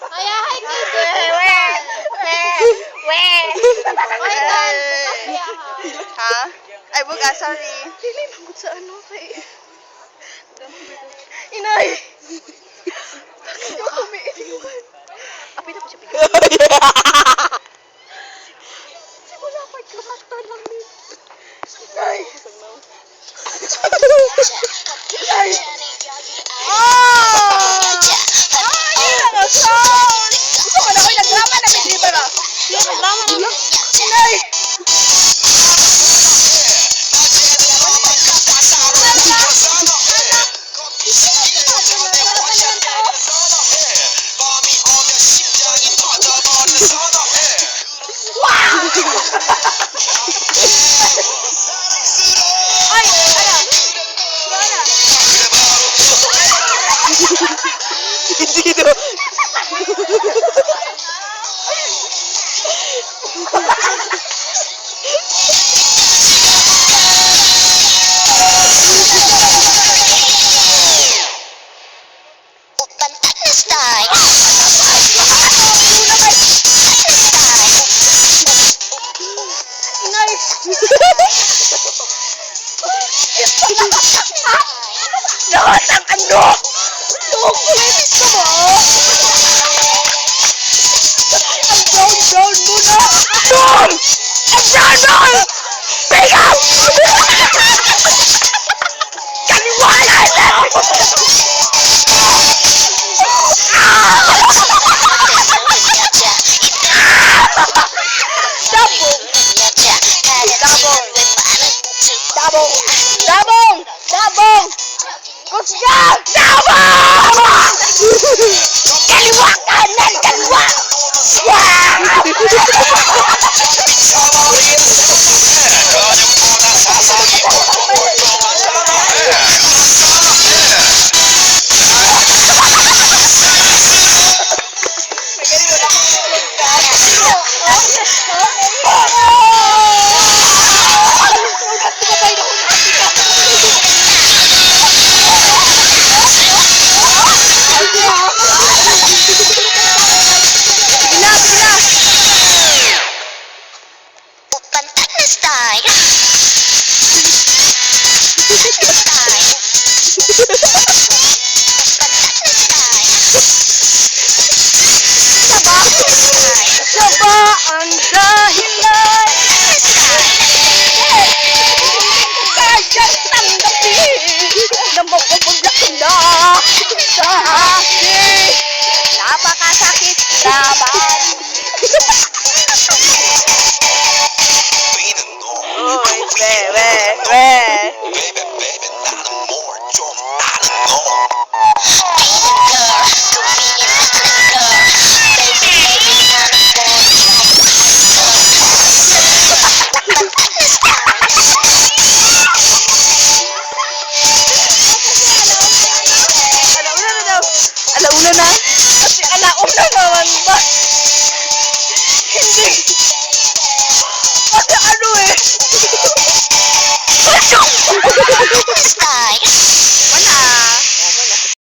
Kaya hay Ha? Ay, buka, sorry. Dili mo sa ano kay Inay. Bakit mo kumiinuman? Apit ako siya pigil. Simula pa kumata namin. Inay. Inay. Gusto ko na ko naglaman na may libera. Naglaman na. Inay. Lahat ng ano? Chocolate ka ba? Ang brown mo na! Brown! Ang brown! Pick up! Kaliwala na! Dabong! Kusya! Dabong! Kaliwa kanan! Kaliwa! Saba ang dahilan kaya tanggapin na mapapagyak na sa akin. Napakasakit laban. Uy, we. Alauna na? Kasi alauna naman ba?